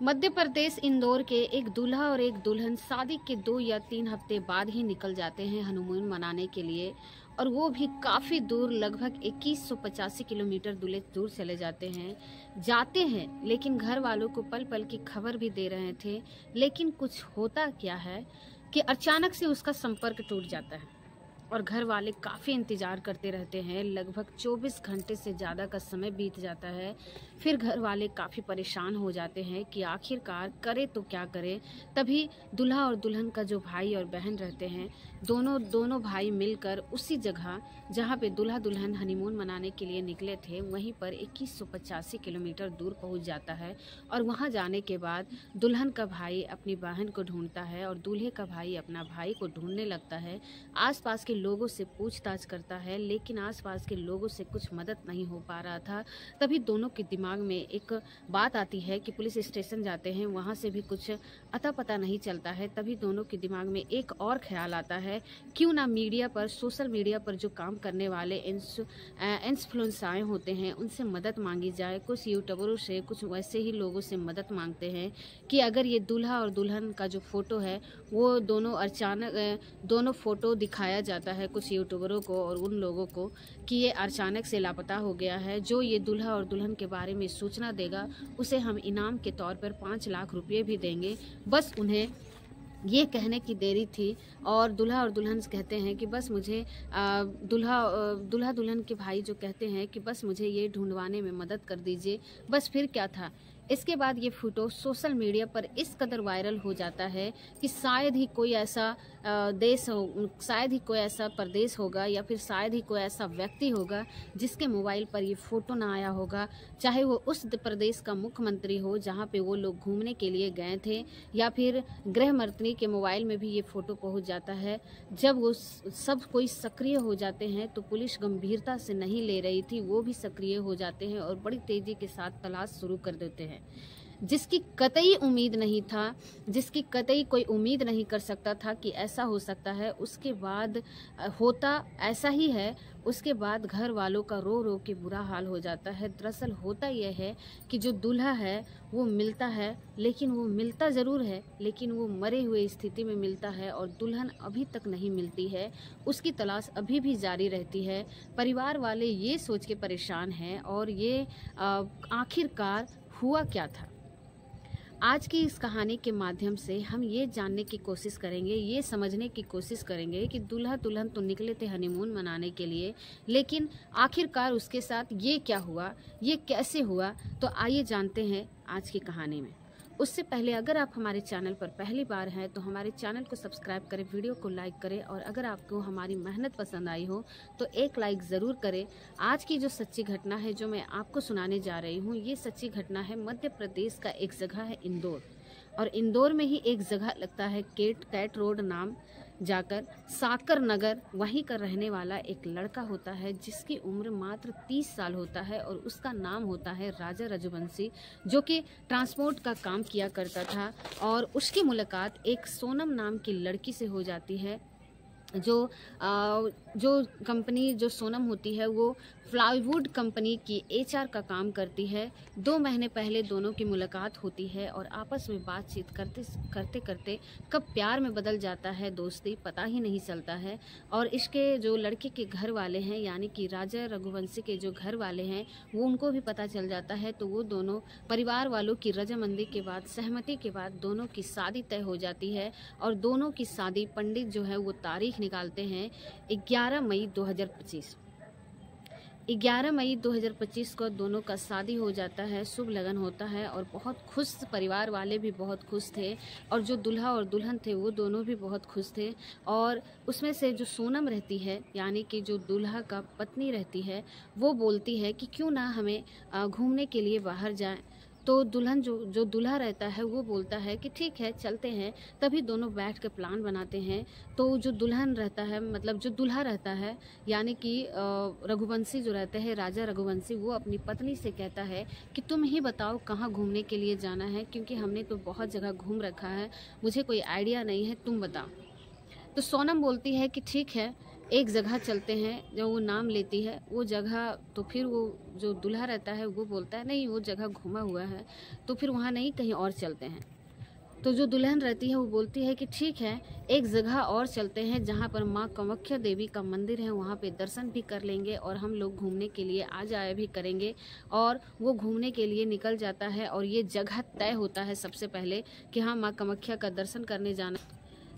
मध्य प्रदेश इंदौर के एक दूल्हा और एक दुल्हन शादी के 2 या 3 हफ्ते बाद ही निकल जाते हैं हनीमून मनाने के लिए, और वो भी काफी दूर, लगभग 2185 किलोमीटर दूर चले जाते हैं। लेकिन घर वालों को पल पल की खबर भी दे रहे थे। लेकिन कुछ होता क्या है कि अचानक से उसका संपर्क टूट जाता है और घर वाले काफ़ी इंतज़ार करते रहते हैं। लगभग 24 घंटे से ज़्यादा का समय बीत जाता है। फिर घर वाले काफ़ी परेशान हो जाते हैं कि आखिरकार करे तो क्या करें। तभी दूल्हा और दुल्हन का जो भाई और बहन रहते हैं, दोनों भाई मिलकर उसी जगह जहाँ पे दूल्हा दुल्हन हनीमून मनाने के लिए निकले थे, वहीं पर 2185 किलोमीटर दूर पहुँच जाता है। और वहाँ जाने के बाद दुल्हन का भाई अपनी बहन को ढूंढता है और दूल्हे का भाई अपना भाई को ढूंढने लगता है। आसपास के लोगों से पूछताछ करता है, लेकिन आसपास के लोगों से कुछ मदद नहीं हो पा रहा था। तभी दोनों के दिमाग में एक बात आती है कि पुलिस स्टेशन जाते हैं, वहां से भी कुछ अता पता नहीं चलता है। तभी दोनों के दिमाग में एक और ख्याल आता है, क्यों ना मीडिया पर, सोशल मीडिया पर जो काम करने वाले इन्फ्लुएंसर होते हैं, उनसे मदद मांगी जाए। कुछ यूट्यूबरों से, कुछ वैसे ही लोगों से मदद मांगते हैं कि अगर ये दूल्हा और दुल्हन का जो फोटो है, वो दोनों फोटो दिखाया जाता है कुछ यूट्यूबरों को और उन लोगों को कि ये अचानक से लापता हो गया है। जो ये दूल्हा और दुल्हन के बारे में सूचना देगा, उसे हम इनाम के तौर पर 5 लाख रुपए भी देंगे। बस उन्हें ये कहने की देरी थी और दूल्हा और दुल्हन कहते हैं कि बस मुझे दूल्हा दुल्हन के भाई जो कहते हैं कि बस मुझे ये ढूंढवाने में मदद कर दीजिए। बस फिर क्या था, इसके बाद ये फोटो सोशल मीडिया पर इस कदर वायरल हो जाता है कि शायद ही कोई ऐसा शायद ही कोई ऐसा प्रदेश होगा या फिर शायद ही कोई ऐसा व्यक्ति होगा जिसके मोबाइल पर ये फोटो ना आया होगा। चाहे वो उस प्रदेश का मुख्यमंत्री हो जहाँ पे वो लोग घूमने के लिए गए थे, या फिर गृह मंत्री के मोबाइल में भी ये फोटो पहुँच जाता है। जब वो सब कोई सक्रिय हो जाते हैं तो पुलिस गंभीरता से नहीं ले रही थी, वो भी सक्रिय हो जाते हैं और बड़ी तेजी के साथ तलाश शुरू कर देते हैं। जिसकी कतई उम्मीद नहीं था, जिसकी कतई कोई उम्मीद नहीं कर सकता था कि ऐसा हो सकता है, उसके बाद होता ऐसा ही है। उसके बाद घर वालों का रो रो के बुरा हाल हो जाता है। दरअसल होता यह है कि जो दूल्हा है वो मिलता है, लेकिन वो मिलता ज़रूर है, लेकिन वो मरे हुए स्थिति में मिलता है और दुल्हन अभी तक नहीं मिलती है। उसकी तलाश अभी भी जारी रहती है। परिवार वाले ये सोच के परेशान हैं और ये आखिरकार हुआ क्या था। आज की इस कहानी के माध्यम से हम ये जानने की कोशिश करेंगे, ये समझने की कोशिश करेंगे कि दूल्हा दुल्हन तो निकले थे हनीमून मनाने के लिए, लेकिन आखिरकार उसके साथ ये क्या हुआ, ये कैसे हुआ। तो आइए जानते हैं आज की कहानी में। उससे पहले अगर आप हमारे चैनल पर पहली बार हैं तो हमारे चैनल को सब्सक्राइब करें, वीडियो को लाइक करें, और अगर आपको हमारी मेहनत पसंद आई हो तो एक लाइक ज़रूर करें। आज की जो सच्ची घटना है जो मैं आपको सुनाने जा रही हूँ, ये सच्ची घटना है मध्य प्रदेश का एक जगह है इंदौर, और इंदौर में ही एक जगह लगता है कैट रोड नाम जाकर साकर नगर। वहीं का रहने वाला एक लड़का होता है जिसकी उम्र मात्र 30 साल होता है और उसका नाम होता है राजा रघुवंशी, जो कि ट्रांसपोर्ट का काम किया करता था। और उसकी मुलाकात एक सोनम नाम की लड़की से हो जाती है। जो कंपनी जो सोनम होती है वो प्लाईवुड कंपनी की एचआर का काम करती है। 2 महीने पहले दोनों की मुलाकात होती है और आपस में बातचीत करते करते कब प्यार में बदल जाता है, दोस्ती, पता ही नहीं चलता है। और इसके जो लड़के के घर वाले हैं, यानी कि राजा रघुवंशी के जो घर वाले हैं, वो उनको भी पता चल जाता है। तो वो दोनों परिवार वालों की रजामंदी के बाद, सहमति के बाद दोनों की शादी तय हो जाती है। और दोनों की शादी, पंडित जो है वो तारीख निकालते हैं 11 मई 2025। 11 मई 2025 को दोनों का शादी हो जाता है, शुभ लगन होता है और बहुत खुश, परिवार वाले भी बहुत खुश थे और जो दूल्हा और दुल्हन थे वो दोनों भी बहुत खुश थे। और उसमें से जो सोनम रहती है, यानी कि जो दूल्हा का पत्नी रहती है, वो बोलती है कि क्यों ना हमें घूमने के लिए बाहर जाएं। तो दुल्हन जो दूल्हा रहता है वो बोलता है कि ठीक है चलते हैं। तभी दोनों बैठ कर प्लान बनाते हैं। तो जो दुल्हन रहता है, मतलब जो दूल्हा रहता है, यानी कि रघुवंशी जो रहते हैं, राजा रघुवंशी, वो अपनी पत्नी से कहता है कि तुम ही बताओ कहाँ घूमने के लिए जाना है, क्योंकि हमने तो बहुत जगह घूम रखा है, मुझे कोई आइडिया नहीं है, तुम बताओ। तो सोनम बोलती है कि ठीक है, एक जगह चलते हैं, जब वो नाम लेती है वो जगह, तो फिर वो जो दूल्हा रहता है वो बोलता है नहीं वो जगह घुमा हुआ है, तो फिर वहाँ नहीं कहीं और चलते हैं। तो जो दुल्हन रहती है वो बोलती है कि ठीक है, एक जगह और चलते हैं जहाँ पर माँ कामाख्या देवी का मंदिर है, वहाँ पे दर्शन भी कर लेंगे और हम लोग घूमने के लिए आ जाया भी करेंगे। और वो घूमने के लिए निकल जाता है और ये जगह तय होता है सबसे पहले कि हाँ माँ कामाख्या का दर्शन करने जाना,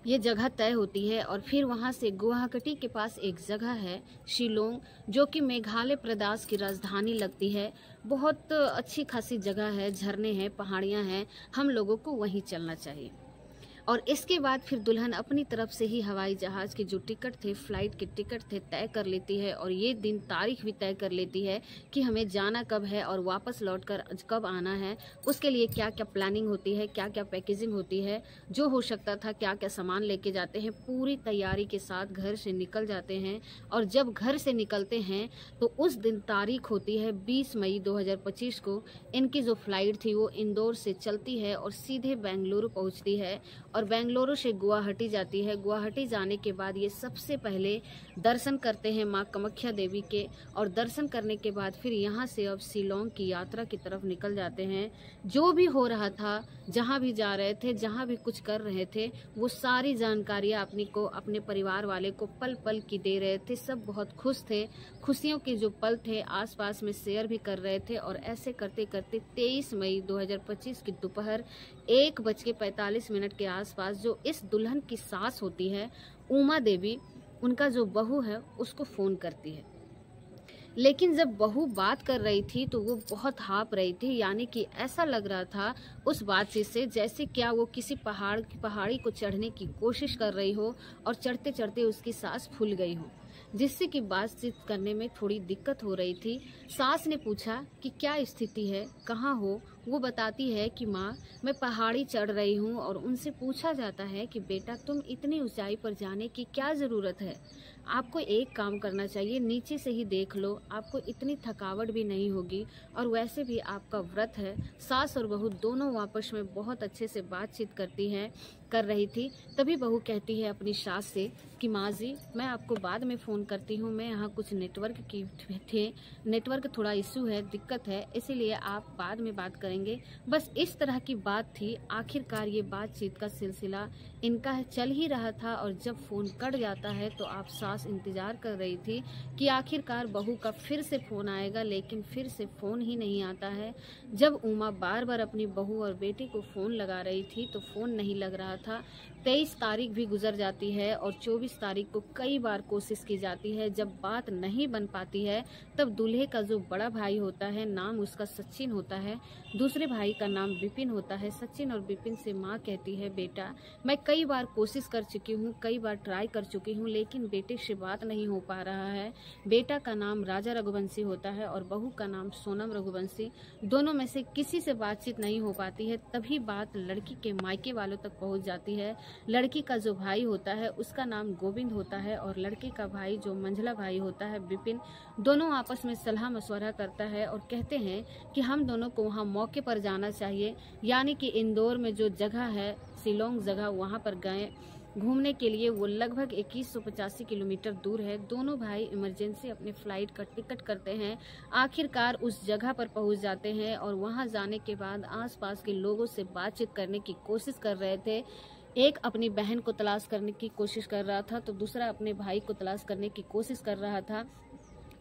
ये जगह तय होती है। और फिर वहाँ से गुवाहाटी के पास एक जगह है शिलोंग, जो कि मेघालय प्रदेश की राजधानी लगती है। बहुत अच्छी खासी जगह है, झरने हैं, पहाड़ियाँ हैं, हम लोगों को वहीं चलना चाहिए। और इसके बाद फिर दुल्हन अपनी तरफ से ही हवाई जहाज़ के जो टिकट थे, फ्लाइट के टिकट थे, तय कर लेती है और ये दिन तारीख भी तय कर लेती है कि हमें जाना कब है और वापस लौटकर कब आना है। उसके लिए क्या क्या प्लानिंग होती है, क्या क्या पैकेजिंग होती है, जो हो सकता था, क्या क्या सामान लेके जाते हैं, पूरी तैयारी के साथ घर से निकल जाते हैं। और जब घर से निकलते हैं तो उस दिन तारीख होती है 20 मई 2025 को। इनकी जो फ्लाइट थी वो इंदौर से चलती है और सीधे बेंगलुरु पहुंचती है और बेंगलुरु से गुवाहाटी जाती है। गुवाहाटी जाने के बाद ये सबसे पहले दर्शन करते हैं माँ कामाख्या देवी के, और दर्शन करने के बाद फिर यहाँ से अब शिलोंग की यात्रा की तरफ निकल जाते हैं। जो भी हो रहा था, जहाँ भी जा रहे थे, जहाँ भी कुछ कर रहे थे, वो सारी जानकारियाँ अपने परिवार वाले को पल पल की दे रहे थे। सब बहुत खुश थे, खुशियों के जो पल थे आसपास में शेयर भी कर रहे थे। और ऐसे करते करते 23 मई 2025 की दोपहर 1:45 के आसपास जो इस दुल्हन की सास होती है उमा देवी, उनका जो बहू है उसको फोन करती है। लेकिन जब बहू बात कर रही थी तो वो बहुत हाँप रही थी, यानी कि ऐसा लग रहा था उस बातचीत से जैसे क्या वो किसी पहाड़ी को चढ़ने की कोशिश कर रही हो और चढ़ते चढ़ते उसकी सांस फूल गई हो, जिससे कि बातचीत करने में थोड़ी दिक्कत हो रही थी। सास ने पूछा कि क्या स्थिति है, कहाँ हो। वो बताती है कि माँ मैं पहाड़ी चढ़ रही हूँ। और उनसे पूछा जाता है कि बेटा तुम इतनी ऊंचाई पर जाने की क्या ज़रूरत है, आपको एक काम करना चाहिए, नीचे से ही देख लो, आपको इतनी थकावट भी नहीं होगी और वैसे भी आपका व्रत है। सास और बहू दोनों आपस में बहुत अच्छे से बातचीत कर रही थी। तभी बहू कहती है अपनी सास से कि माँ जी मैं आपको बाद में फ़ोन करती हूँ, मैं यहाँ कुछ नेटवर्क थोड़ा इशू है, दिक्कत है, इसीलिए आप बाद में बात करेंगे। बस इस तरह की बात थी। आखिरकार ये बातचीत का सिलसिला इनका चल ही रहा था और जब फ़ोन कट जाता है तो आप सास इंतज़ार कर रही थी कि आखिरकार बहू का फिर से फ़ोन आएगा, लेकिन फिर से फ़ोन ही नहीं आता है। जब उमा बार बार अपनी बहू और बेटी को फ़ोन लगा रही थी तो फ़ोन नहीं लग रहा था। 23 तारीख भी गुजर जाती है और 24 तारीख को कई बार कोशिश की जाती है। जब बात नहीं बन पाती है तब दूल्हे का जो बड़ा भाई होता है, नाम उसका सचिन होता है, दूसरे भाई का नाम विपिन होता है। सचिन और विपिन से माँ कहती है बेटा मैं कई बार कोशिश कर चुकी हूँ, कई बार ट्राई कर चुकी हूँ, लेकिन बेटे से बात नहीं हो पा रहा है। बेटा का नाम राजा रघुवंशी होता है और बहू का नाम सोनम रघुवंशी, दोनों में से किसी से बातचीत नहीं हो पाती है। तभी बात लड़की के मायके वालों तक पहुँच जाती है। लड़की का जो भाई होता है उसका नाम गोविंद होता है और लड़के का भाई जो मंझला भाई होता है विपिन, दोनों आपस में सलाह मशवरा करता है और कहते हैं कि हम दोनों को वहाँ मौके पर जाना चाहिए, यानी कि इंदौर में जो जगह है शिलोंग जगह, वहाँ पर गए घूमने के लिए। वो लगभग 2185 किलोमीटर दूर है। दोनों भाई इमरजेंसी अपने फ्लाइट का टिकट करते हैं, आखिरकार उस जगह पर पहुंच जाते हैं और वहां जाने के बाद आसपास के लोगों से बातचीत करने की कोशिश कर रहे थे। एक अपनी बहन को तलाश करने की कोशिश कर रहा था तो दूसरा अपने भाई को तलाश करने की कोशिश कर रहा था।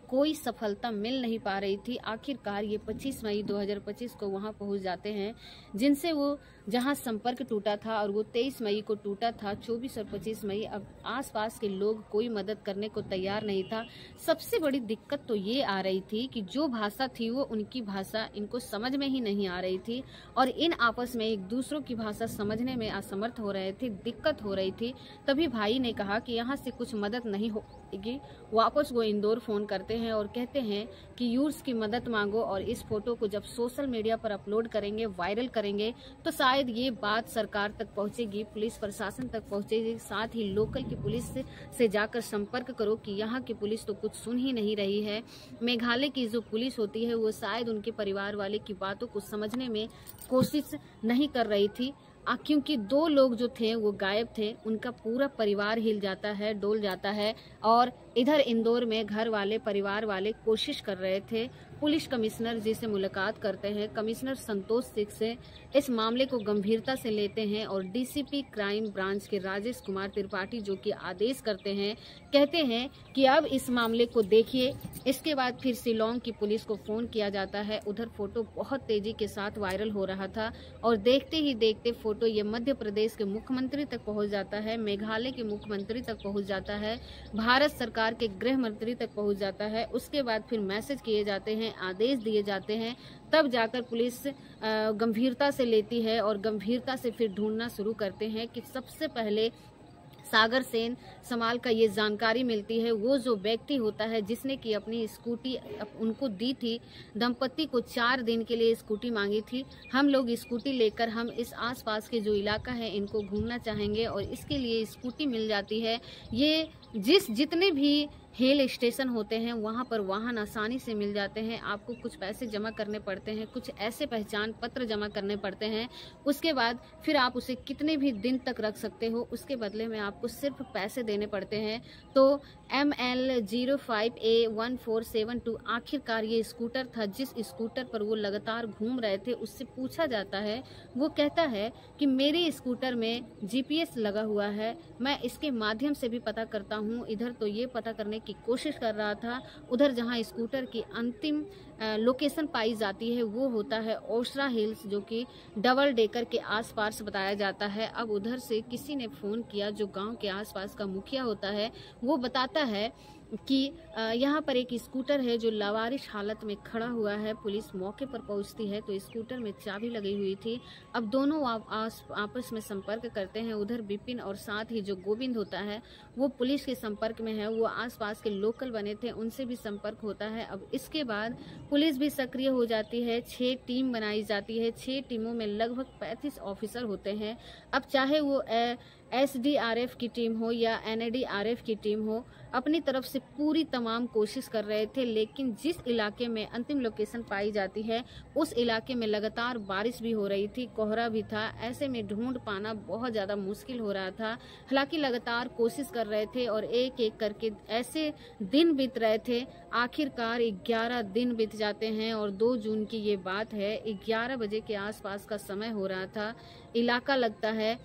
कोई सफलता मिल नहीं पा रही थी। आखिरकार ये 25 मई 2025 को वहां पहुंच जाते हैं, जिनसे वो जहां संपर्क टूटा था और वो 23 मई को टूटा था। 24 और 25 मई अब आसपास के लोग कोई मदद करने को तैयार नहीं था। सबसे बड़ी दिक्कत तो ये आ रही थी कि जो भाषा थी वो उनकी भाषा इनको समझ में ही नहीं आ रही थी और इन आपस में एक दूसरों की भाषा समझने में असमर्थ हो रहे थे, दिक्कत हो रही थी। तभी भाई ने कहा कि यहाँ से कुछ मदद नहीं होगी। वापस वो इंदौर फोन करते हैं और कहते हैं कि यूर्स की मदद मांगो और इस फोटो को जब सोशल मीडिया पर अपलोड करेंगे, वायरल करेंगे, तो शायद ये बात सरकार तक पहुंचेगी, पुलिस प्रशासन तक पहुंचेगी। साथ ही लोकल की पुलिस से जाकर संपर्क करो कि यहाँ की पुलिस तो कुछ सुन ही नहीं रही है। मेघालय की जो पुलिस होती है वो शायद उनके परिवार वाले की बातों को समझने में कोशिश नहीं कर रही थी। क्योंकि 2 लोग जो थे वो गायब थे, उनका पूरा परिवार हिल जाता है, डोल जाता है। और इधर इंदौर में घर वाले, परिवार वाले कोशिश कर रहे थे। पुलिस कमिश्नर जी से मुलाकात करते हैं, कमिश्नर संतोष सिंह से इस मामले को गंभीरता से लेते हैं और डीसीपी क्राइम ब्रांच के राजेश कुमार त्रिपाठी जो कि आदेश करते हैं, कहते हैं कि अब इस मामले को देखिए। इसके बाद फिर शिलोंग की पुलिस को फोन किया जाता है। उधर फोटो बहुत तेजी के साथ वायरल हो रहा था और देखते ही देखते फोटो ये मध्य प्रदेश के मुख्यमंत्री तक पहुंच जाता है, मेघालय के मुख्यमंत्री तक पहुंच जाता है, भारत सरकार के गृह मंत्री तक पहुंच जाता है। उसके बाद फिर मैसेज किए जाते हैं, आदेश दिए जाते हैं, तब जाकर पुलिस गंभीरता से लेती है और गंभीरता से फिर ढूंढना शुरू करते हैं कि सबसे पहले सागर सेन समाल का ये जानकारी मिलती है। वो जो व्यक्ति होता है जिसने कि अपनी स्कूटी उनको दी थी, दंपति को 4 दिन के लिए स्कूटी मांगी थी, हम लोग स्कूटी लेकर हम इस आसपास के जो इलाका है इनको घूमना चाहेंगे और इसके लिए स्कूटी मिल जाती है। ये जितने भी हिल स्टेशन होते हैं वहां पर वाहन आसानी से मिल जाते हैं। आपको कुछ पैसे जमा करने पड़ते हैं, कुछ ऐसे पहचान पत्र जमा करने पड़ते हैं। उसके बाद फिर आप उसे कितने भी दिन तक रख सकते हो, उसके बदले में आपको सिर्फ पैसे देने पड़ते हैं। तो ML05A1472 आखिरकार ये स्कूटर था जिस स्कूटर पर वो लगातार घूम रहे थे। उससे पूछा जाता है, वो कहता है कि मेरे स्कूटर में GPS लगा हुआ है, मैं इसके माध्यम से भी पता करता हूँ। इधर तो ये पता करने की कोशिश कर रहा था, उधर जहां स्कूटर की अंतिम लोकेशन पाई जाती है वो होता है ओशरा हिल्स, जो कि डबल डेकर के आसपास बताया जाता है। अब उधर से किसी ने फोन किया, जो गांव के आसपास का मुखिया होता है, वो बताता है कि यहाँ पर एक स्कूटर है जो लावारिश हालत में खड़ा हुआ है। पुलिस मौके पर पहुंचती है तो स्कूटर में चाबी लगी हुई थी। अब दोनों आपस में संपर्क करते हैं। उधर विपिन और साथ ही जो गोविंद होता है वो पुलिस के संपर्क में है, वो आसपास के लोकल बने थे, उनसे भी संपर्क होता है। अब इसके बाद पुलिस भी सक्रिय हो जाती है, 6 टीम बनाई जाती है। 6 टीमों में लगभग 35 ऑफिसर होते हैं। अब चाहे वो SDRF की टीम हो या NADRF की टीम हो, अपनी तरफ से पूरी तमाम कोशिश कर रहे थे। लेकिन जिस इलाके में अंतिम लोकेशन पाई जाती है उस इलाके में लगातार बारिश भी हो रही थी, कोहरा भी था, ऐसे में ढूंढ पाना बहुत ज़्यादा मुश्किल हो रहा था। हालांकि लगातार कोशिश कर रहे थे और एक एक करके ऐसे दिन बीत रहे थे। आखिरकार 11 दिन बीत जाते हैं और 2 जून की ये बात है। 11 बजे के आसपास का समय हो रहा था। इलाका लगता है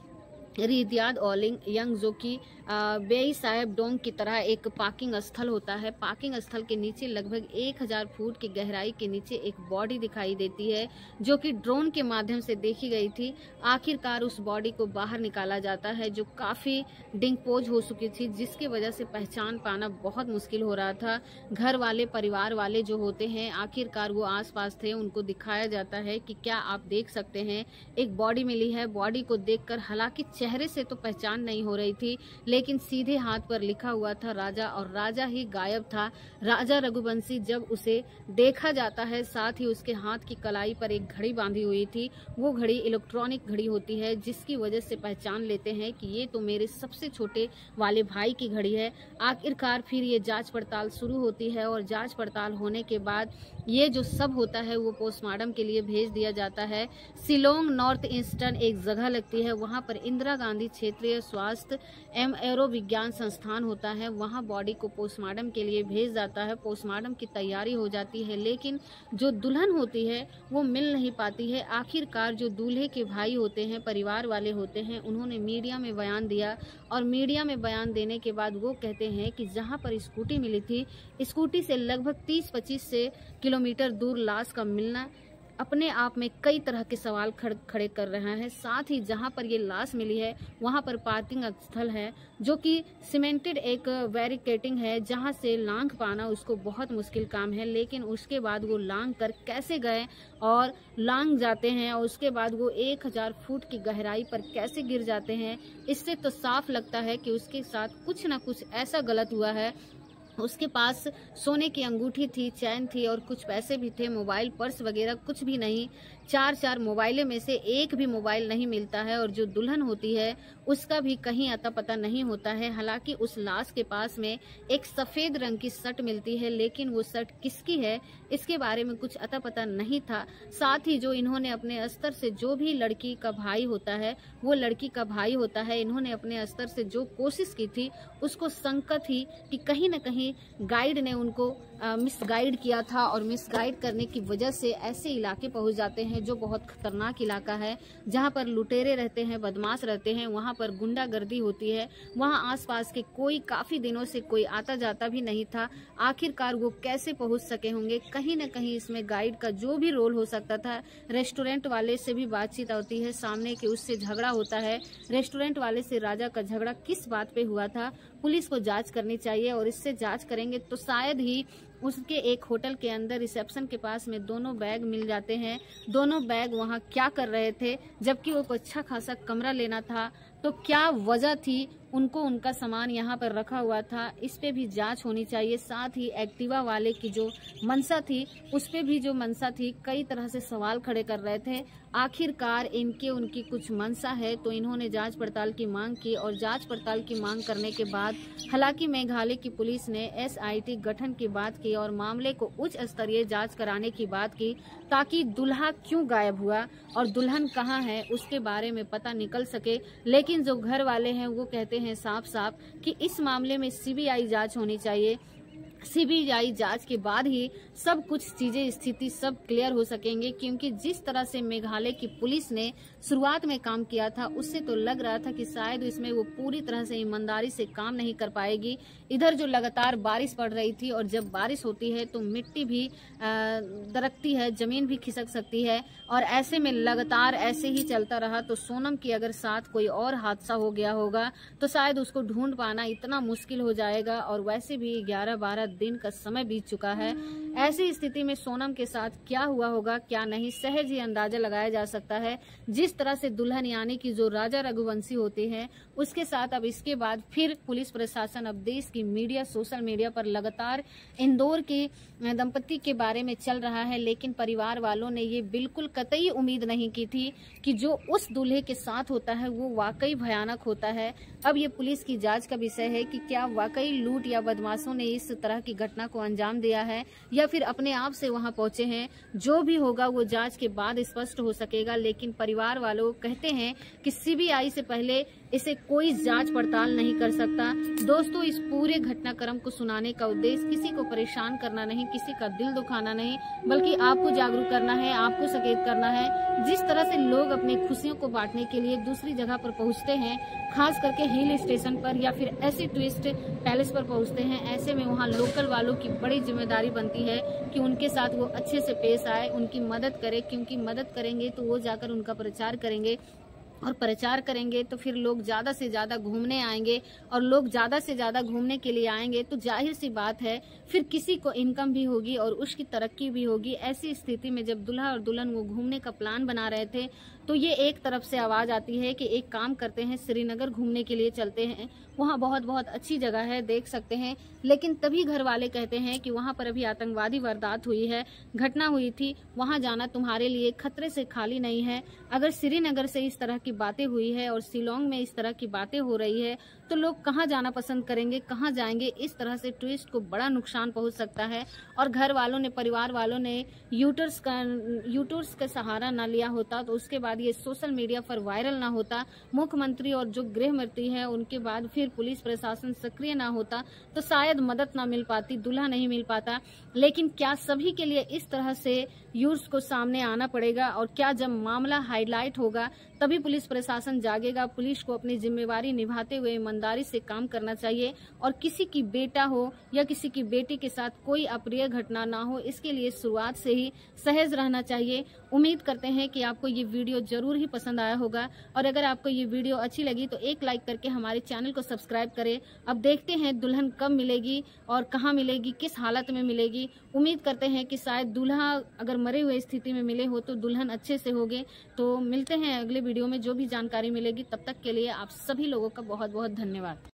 रिदियाद ओलिंग यंग, जो कि बेई साहेब डोंग की तरह एक पार्किंग स्थल होता है। पार्किंग स्थल के नीचे लगभग 1000 फुट की गहराई के नीचे एक बॉडी दिखाई देती है जो कि ड्रोन के माध्यम से देखी गई थी। आखिरकार उस बॉडी को बाहर निकाला जाता है जो काफी डिंकपोज हो चुकी थी, जिसकी वजह से पहचान पाना बहुत मुश्किल हो रहा था। घर वाले, परिवार वाले जो होते हैं, आखिरकार वो आसपास थे, उनको दिखाया जाता है कि क्या आप देख सकते हैं एक बॉडी मिली है। बॉडी को देखकर हालांकि चेहरे से तो पहचान नहीं हो रही थी, लेकिन सीधे हाथ पर लिखा हुआ था राजा, और राजा ही गायब था। राजा रघुवंशी जब उसे देखा जाता है, साथ ही उसके हाथ की कलाई पर एक घड़ी बांधी हुई थी। वो घड़ी इलेक्ट्रॉनिक घड़ी होती है, जिसकी वजह से पहचान लेते हैं कि ये तो मेरे सबसे छोटे वाले भाई की घड़ी है। आखिरकार फिर ये जांच पड़ताल शुरू होती है और जांच पड़ताल होने के बाद ये जो सब होता है वो पोस्टमार्टम के लिए भेज दिया जाता है। शिलोंग नॉर्थ ईस्टर्न एक जगह लगती है, वहां पर इंदिरा गांधी क्षेत्रीय स्वास्थ्य एवं विज्ञान संस्थान होता है। वहां बॉडी को पोस्टमार्टम के लिए भेज जाता है। पोस्टमार्टम की तैयारी हो जाती है, लेकिन जो दुल्हन होती है वो मिल नहीं पाती है। आखिरकार जो दूल्हे के भाई होते हैं, परिवार वाले होते हैं, उन्होंने मीडिया में बयान दिया और मीडिया में बयान देने के बाद वो कहते हैं कि जहां पर स्कूटी मिली थी, स्कूटी से लगभग 30-25 किलोमीटर दूर लाश का मिलना अपने आप में कई तरह के सवाल खड़े कर रहा है। साथ ही जहां पर ये लाश मिली है वहां पर पार्किंग स्थल है जो कि सीमेंटेड एक बैरिकेडिंग है, जहां से लांघ पाना उसको बहुत मुश्किल काम है। लेकिन उसके बाद वो लांघ कर कैसे गए और लांघ जाते हैं और उसके बाद वो 1000 फुट की गहराई पर कैसे गिर जाते हैं, इससे तो साफ लगता है कि उसके साथ कुछ न कुछ ऐसा गलत हुआ है। उसके पास सोने की अंगूठी थी, चैन थी और कुछ पैसे भी थे, मोबाइल पर्स वगैरह कुछ भी नहीं। 4-4 मोबाइलें में से एक भी मोबाइल नहीं मिलता है और जो दुल्हन होती है उसका भी कहीं अता पता नहीं होता है। हालांकि उस लाश के पास में एक सफेद रंग की शर्ट मिलती है, लेकिन वो शर्ट किसकी है इसके बारे में कुछ अता पता नहीं था। साथ ही जो इन्होंने अपने स्तर से, जो भी लड़की का भाई होता है वो लड़की का भाई होता है, इन्होंने अपने स्तर से जो कोशिश की थी उसको शंका थी कि कहीं न कहीं गाइड ने उनको मिसगाइड किया था और मिसगाइड करने की वजह से ऐसे इलाके पहुंच जाते हैं जो बहुत खतरनाक इलाका है, जहां पर लुटेरे रहते हैं, बदमाश रहते हैं, वहां पर गुंडागर्दी होती है। वहां आसपास के कोई काफी दिनों से कोई आता जाता भी नहीं था। आखिरकार वो कैसे पहुंच सके होंगे? कहीं न कहीं इसमें गाइड का जो भी रोल हो सकता था। रेस्टोरेंट वाले से भी बातचीत होती है, सामने के उससे झगड़ा होता है। रेस्टोरेंट वाले से राजा का झगड़ा किस बात पे हुआ था, पुलिस को जांच करनी चाहिए और इससे जांच करेंगे तो शायद ही उसके एक होटल के अंदर रिसेप्शन के पास में दोनों बैग मिल जाते हैं। दोनों बैग वहां क्या कर रहे थे, जबकि वो अच्छा खासा कमरा लेना था, तो क्या वजह थी उनको उनका सामान यहाँ पर रखा हुआ था, इस पे भी जांच होनी चाहिए। साथ ही एक्टिवा वाले की जो मंशा थी उस पे भी जो मंशा थी, कई तरह से सवाल खड़े कर रहे थे। आखिरकार इनके उनकी कुछ मंशा है तो इन्होंने जांच पड़ताल की मांग की और जांच पड़ताल की मांग करने के बाद हालांकि मेघालय की पुलिस ने SIT गठन की बात की और मामले को उच्च स्तरीय जांच कराने की बात की, ताकि दुल्हा क्यों गायब हुआ और दुल्हन कहाँ है उसके बारे में पता निकल सके। लेकिन जो घर वाले हैं वो कहते हैं साफ साफ कि इस मामले में CBI जांच होनी चाहिए। CBI जांच के बाद ही सब कुछ चीजें, स्थिति सब क्लियर हो सकेंगे, क्योंकि जिस तरह से मेघालय की पुलिस ने शुरुआत में काम किया था उससे तो लग रहा था कि शायद इसमें वो पूरी तरह से ईमानदारी से काम नहीं कर पाएगी। इधर जो लगातार बारिश पड़ रही थी और जब बारिश होती है तो मिट्टी भी दरकती है, जमीन भी खिसक सकती है और ऐसे में लगातार ऐसे ही चलता रहा तो सोनम की अगर साथ कोई और हादसा हो गया होगा तो शायद उसको ढूंढ पाना इतना मुश्किल हो जाएगा। और वैसे भी 11-12 दिन का समय बीत चुका है। ऐसी स्थिति में सोनम के साथ क्या हुआ होगा क्या नहीं, सहज ही अंदाजा लगाया जा सकता है। जिस तरह से दुल्हन यानी कि जो राजा रघुवंशी होते हैं उसके साथ अब इसके बाद फिर पुलिस प्रशासन, अब देश की मीडिया, सोशल मीडिया पर लगातार इंदौर के दंपति के बारे में चल रहा है। लेकिन परिवार वालों ने ये बिल्कुल कतई उम्मीद नहीं की थी कि जो उस दूल्हे के साथ होता है वो वाकई भयानक होता है। अब ये पुलिस की जांच का विषय है कि क्या वाकई लूट या बदमाशों ने इस तरह की घटना को अंजाम दिया है या फिर अपने आप से वहां पहुंचे हैं। जो भी होगा वो जांच के बाद स्पष्ट हो सकेगा। लेकिन परिवार वालों कहते हैं कि CBI से पहले इसे कोई जांच पड़ताल नहीं कर सकता। दोस्तों, इस पूरे घटनाक्रम को सुनाने का उद्देश्य किसी को परेशान करना नहीं, किसी का दिल दुखाना नहीं, बल्कि आपको जागरूक करना है, आपको सचेत करना है। जिस तरह से लोग अपनी खुशियों को बांटने के लिए दूसरी जगह पर पहुंचते हैं, खास करके हिल स्टेशन पर या फिर ऐसे टूरिस्ट पैलेस पर पहुंचते हैं, ऐसे में वहां लोकल वालों की बड़ी जिम्मेदारी बनती है कि उनके साथ वो अच्छे से पेश आए, उनकी मदद करे, क्योंकि मदद करेंगे तो वो जाकर उनका प्रचार करेंगे और प्रचार करेंगे तो फिर लोग ज्यादा से ज्यादा घूमने आएंगे और लोग ज्यादा से ज्यादा घूमने के लिए आएंगे तो जाहिर सी बात है फिर किसी को इनकम भी होगी और उसकी तरक्की भी होगी। ऐसी स्थिति में जब दूल्हा और दुल्हन वो घूमने का प्लान बना रहे थे तो ये एक तरफ से आवाज आती है कि एक काम करते हैं, श्रीनगर घूमने के लिए चलते हैं, वहाँ बहुत बहुत अच्छी जगह है, देख सकते हैं। लेकिन तभी घर वाले कहते हैं कि वहाँ पर अभी आतंकवादी वारदात हुई है, घटना हुई थी, वहाँ जाना तुम्हारे लिए खतरे से खाली नहीं है। अगर श्रीनगर से इस तरह की बातें हुई है और शिलोंग में इस तरह की बातें हो रही है तो लोग कहाँ जाना पसंद करेंगे, कहाँ जाएंगे। इस तरह से टूरिस्ट को बड़ा नुकसान पहुंच सकता है। और घर वालों ने, परिवार वालों ने यूटर्स का सहारा न लिया होता तो उसके बाद ये सोशल मीडिया पर वायरल ना होता, मुख्यमंत्री और जो गृह मंत्री है उनके बाद फिर पुलिस प्रशासन सक्रिय ना होता तो शायद मदद ना मिल पाती, दूल्हा नहीं मिल पाता। लेकिन क्या सभी के लिए इस तरह से यूर्स को सामने आना पड़ेगा? और क्या जब मामला हाईलाइट होगा तभी पुलिस प्रशासन जागेगा? पुलिस को अपनी जिम्मेवारी निभाते हुए ईमानदारी से काम करना चाहिए और किसी की बेटा हो या किसी की बेटी के साथ कोई अप्रिय घटना ना हो, इसके लिए शुरुआत से ही सहज रहना चाहिए। उम्मीद करते हैं कि आपको ये वीडियो जरूर ही पसंद आया होगा और अगर आपको ये वीडियो अच्छी लगी तो एक लाइक करके हमारे चैनल को सब्सक्राइब करें। अब देखते हैं दुल्हन कब मिलेगी और कहाँ मिलेगी, किस हालत में मिलेगी। उम्मीद करते हैं कि शायद दूल्हा अगर मरे हुए स्थिति में मिले हो तो दुल्हन अच्छे से होगे। तो मिलते हैं अगले वीडियो में, जो भी जानकारी मिलेगी। तब तक के लिए आप सभी लोगों का बहुत बहुत धन्यवाद।